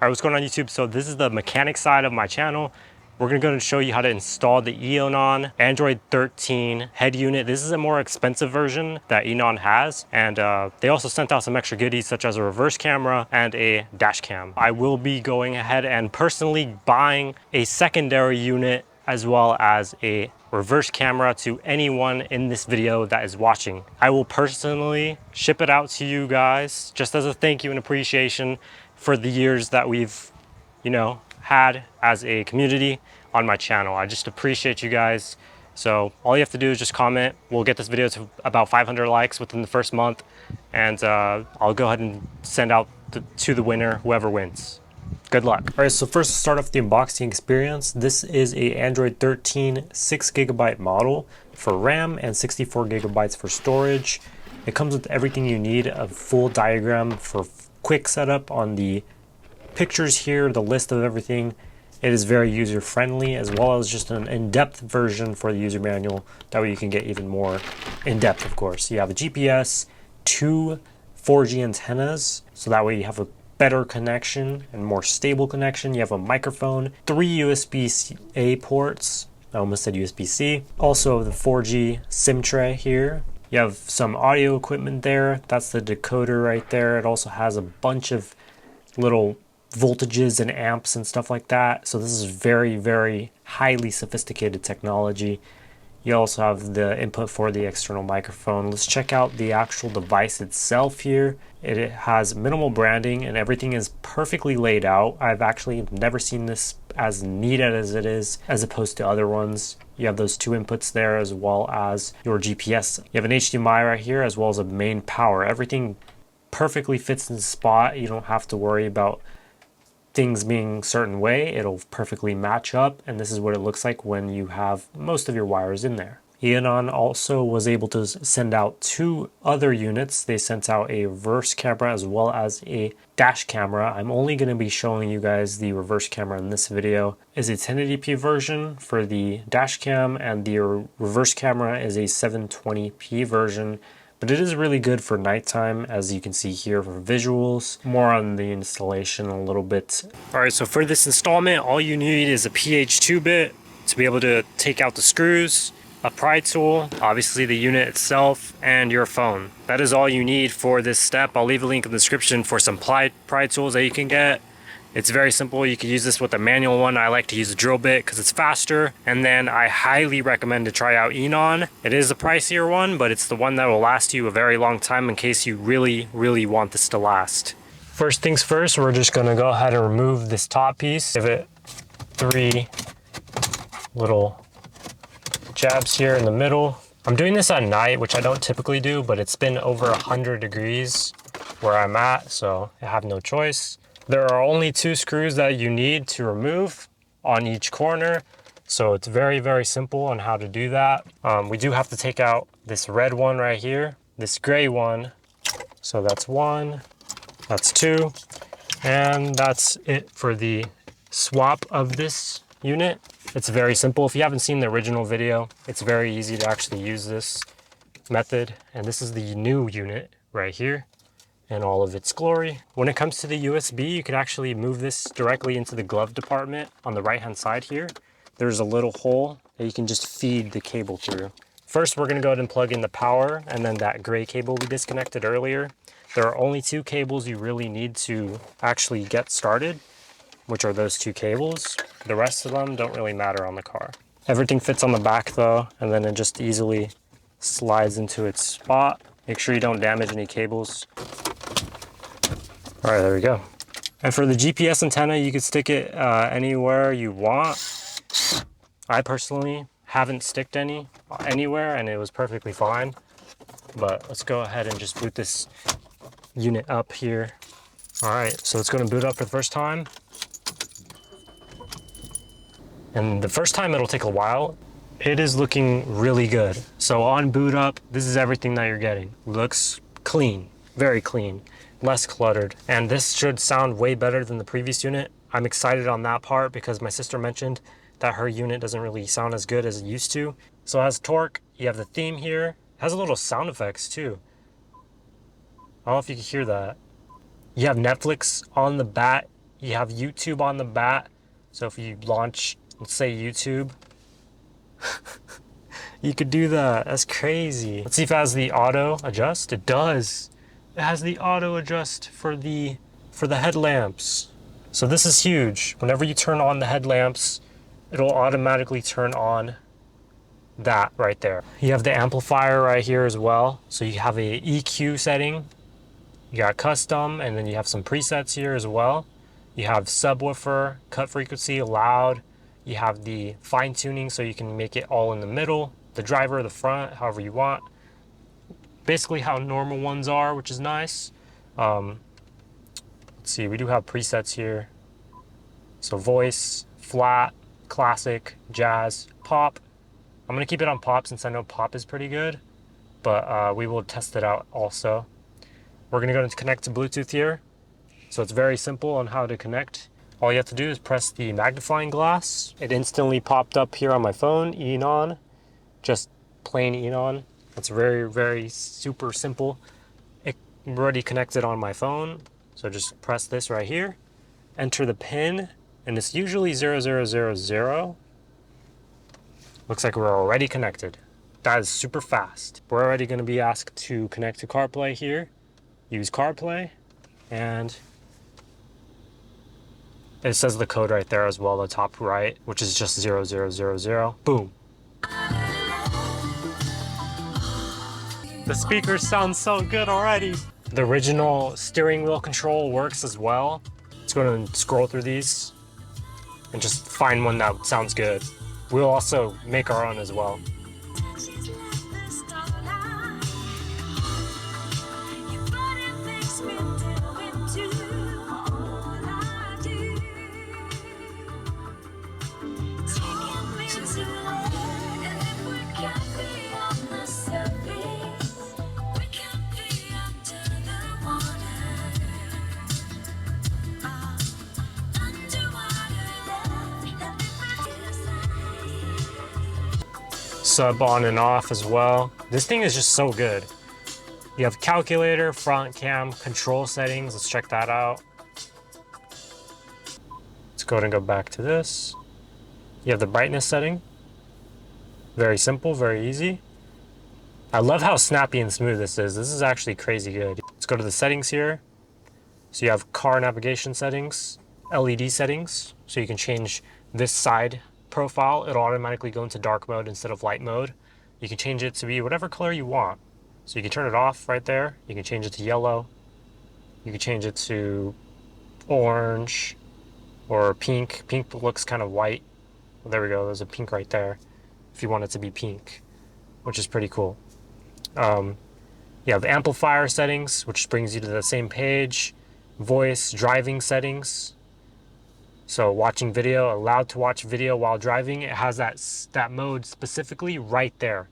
Alright, what's going on YouTube? So this is the mechanic side of my channel. We're going to show you how to install the Eonon Android 13 head unit. This is a more expensive version that Eonon has, and they also sent out some extra goodies such as a reverse camera and a dash cam. I will be going ahead and personally buying a secondary unit as well as a reverse camera to anyone in this video that is watching. I will personally ship it out to you guys just as a thank you and appreciation for the years that we've, had as a community on my channel. I just appreciate you guys. So all you have to do is just comment. We'll get this video to about 500 likes within the first month, and I'll go ahead and send out to the winner, whoever wins. Good luck. All right, so first to start off the unboxing experience, this is a Android 13 6GB model for RAM and 64 gigabytes for storage. It comes with everything you need, a full diagram for quick setup on the pictures here, the list of everything. It is very user friendly, as well as just an in-depth version for the user manual. That way you can get even more in-depth, of course. You have a GPS, 2 4G antennas, so that way you have a better connection and more stable connection. You have a microphone, 3 USB-A ports. I almost said USB-C. Also the 4G SIM tray here. You have some audio equipment there. That's the decoder right there. It also has a bunch of little voltages and amps and stuff like that. So this is very, very highly sophisticated technology. You also have the input for the external microphone. Let's check out the actual device itself here. It has minimal branding and everything is perfectly laid out. I've actually never seen this as neat as it is as opposed to other ones. You have those 2 inputs there as well as your GPS. You have an HDMI right here as well as a main power. Everything perfectly fits in the spot. You don't have to worry about things being a certain way. It'll perfectly match up, and this is what it looks like when you have most of your wires in there. Eonon also was able to send out 2 other units. They sent out a reverse camera as well as a dash camera. I'm only going to be showing you guys the reverse camera in this video. It's a 1080p version for the dash cam, and the reverse camera is a 720p version. But it is really good for nighttime, as you can see here for visuals. More on the installation a little bit. Alright, so for this installment, all you need is a PH2 bit to be able to take out the screws, a pry tool, obviously the unit itself, and your phone. That is all you need for this step. I'll leave a link in the description for some pry tools that you can get. It's very simple. You can use this with a manual one. I like to use a drill bit because it's faster. And then I highly recommend to try out Eonon. It is a pricier one, but it's the one that will last you a very long time in case you really, really want this to last. First things first, we're just going to go ahead and remove this top piece. Give it 3 little jabs here in the middle. I'm doing this at night, which I don't typically do, but it's been over 100 degrees where I'm at, so I have no choice. There are only 2 screws that you need to remove on each corner, so it's very, very simple on how to do that. We do have to take out this red one right here, this gray one. So that's 1, that's 2, and that's it for the swap of this unit. It's very simple. If you haven't seen the original video, it's very easy to actually use this method. And this is the new unit right here in all of its glory. When it comes to the USB, you can actually move this directly into the glove department on the right hand side here. There's a little hole that you can just feed the cable through. First, we're going to go ahead and plug in the power and then that gray cable we disconnected earlier. There are only 2 cables you really need to actually get started, which are those 2 cables. The rest of them don't really matter on the car. Everything fits on the back though, and then it just easily slides into its spot. Make sure you don't damage any cables. All right, there we go. And for the GPS antenna, you could stick it anywhere you want. I personally haven't sticked any anywhere, and it was perfectly fine. But let's go ahead and just boot this unit up here. All right, so it's going to boot up for the first time. And the first time it'll take a while. It is looking really good. So on boot up, this is everything that you're getting. Looks clean, very clean, less cluttered. And this should sound way better than the previous unit. I'm excited on that part because my sister mentioned that her unit doesn't really sound as good as it used to. So it has torque, you have the theme here. It has a little sound effects too. I don't know if you can hear that. You have Netflix on the bat. You have YouTube on the back. So if you launch, let's say YouTube, you could do that. That's crazy. Let's see if it has the auto adjust. It does. It has the auto adjust for the headlamps. So this is huge. Whenever you turn on the headlamps, it'll automatically turn on that right there. You have the amplifier right here as well. So you have a EQ setting. You got custom, and then you have some presets here as well. You have subwoofer, cut frequency, loud. You have the fine tuning, so you can make it all in the middle, the driver, the front, however you want. Basically how normal ones are, which is nice. Let's see, we do have presets here. So voice, flat, classic, jazz, pop. I'm gonna keep it on pop since I know pop is pretty good, but we will test it out also. We're gonna go to connect to Bluetooth here. So it's very simple on how to connect. All you have to do is press the magnifying glass. It instantly popped up here on my phone, Eonon, just plain Eonon. It's very, very super simple. I'm already connected on my phone. So just press this right here, enter the pin, and it's usually 0000. Looks like we're already connected. That is super fast. We're already gonna be asked to connect to CarPlay here. Use CarPlay, and it says the code right there as well, the top right, which is just 0000. Boom. The speakers sound so good already. The original steering wheel control works as well. Let's go and scroll through these and just find one that sounds good. We'll also make our own as well. Sub on and off as well. This thing is just so good. You have calculator, front cam, control settings. Let's check that out. Let's go ahead and go back to this. You have the brightness setting. Very simple, very easy. I love how snappy and smooth this is. This is actually crazy good. Let's go to the settings here. So you have car navigation settings, LED settings. So you can change this side profile. It'll automatically go into dark mode instead of light mode. You can change it to be whatever color you want. So you can turn it off right there. You can change it to yellow. You can change it to orange or pink. Pink looks kind of white. Well, there we go. There's a pink right there if you want it to be pink, which is pretty cool. You have amplifier settings, which brings you to the same page. Voice, driving settings. So watching video, allowed to watch video while driving. It has that mode specifically right there.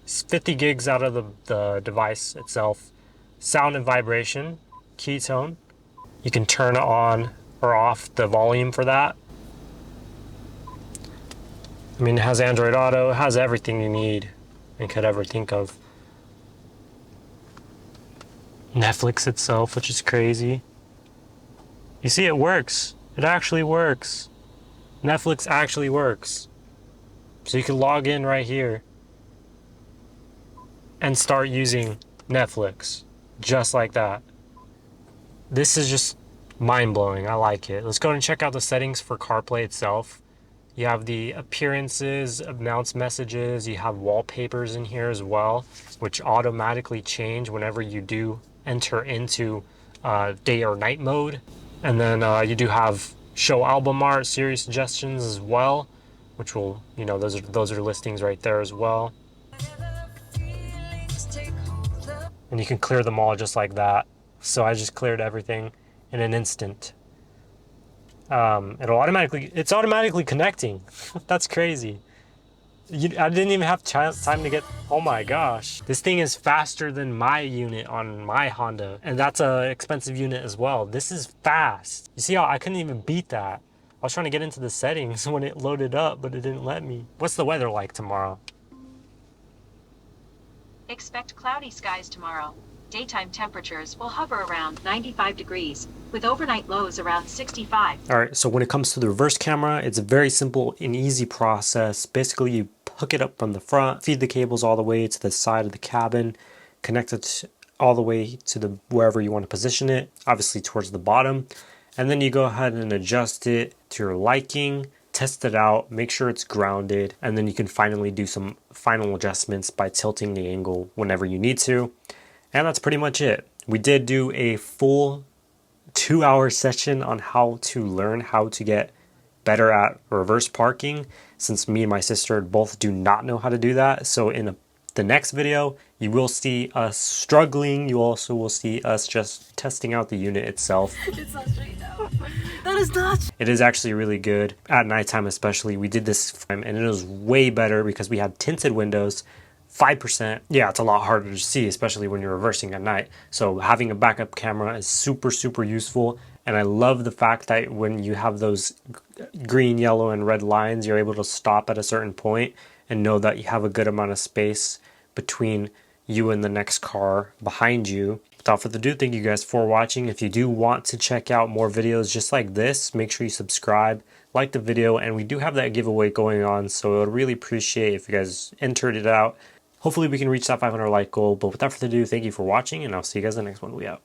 It's 50 gigs out of the device itself. Sound and vibration, key tone. You can turn on or off the volume for that. I mean, it has Android Auto, it has everything you need and could ever think of. Netflix itself, which is crazy. You see, it works. It actually works. Netflix actually works. So you can log in right here and start using Netflix just like that. This is just mind-blowing. I like it. Let's go and check out the settings for CarPlay itself. You have the appearances, announce messages, you have wallpapers in here as well, which automatically change whenever you do enter into day or night mode. And then you do have show album art, series suggestions as well, which will, you know, those are listings right there as well. And you can clear them all just like that. So I just cleared everything in an instant. It's automatically connecting. That's crazy. I didn't even have time to get, oh my gosh. This thing is faster than my unit on my Honda. And that's an expensive unit as well. This is fast. You see how I couldn't even beat that. I was trying to get into the settings when it loaded up, but it didn't let me. What's the weather like tomorrow? Expect cloudy skies tomorrow. Daytime temperatures will hover around 95 degrees, with overnight lows around 65. All right, so when it comes to the reverse camera, it's a very simple and easy process. Basically, you hook it up from the front, feed the cables all the way to the side of the cabin, connect it all the way to the wherever you want to position it, obviously towards the bottom, and then you go ahead and adjust it to your liking, test it out, make sure it's grounded, and then you can finally do some final adjustments by tilting the angle whenever you need to. And that's pretty much it. We did do a full 2-hour session on how to learn how to get better at reverse parking, since me and my sister both do not know how to do that. So in the next video, you will see us struggling. You also will see us just testing out the unit itself. It's not straight now. That is not. It is actually really good at nighttime, especially. We did this and it was way better because we had tinted windows. 5%. Yeah, it's a lot harder to see, especially when you're reversing at night. So having a backup camera is super, super useful. And I love the fact that when you have those green, yellow, and red lines, you're able to stop at a certain point and know that you have a good amount of space between you and the next car behind you. Without further ado, thank you guys for watching. If you do want to check out more videos just like this, make sure you subscribe, like the video, and we do have that giveaway going on, so I would really appreciate if you guys entered it out. Hopefully we can reach that 500 like goal, but without further ado, thank you for watching, and I'll see you guys in the next one. We out.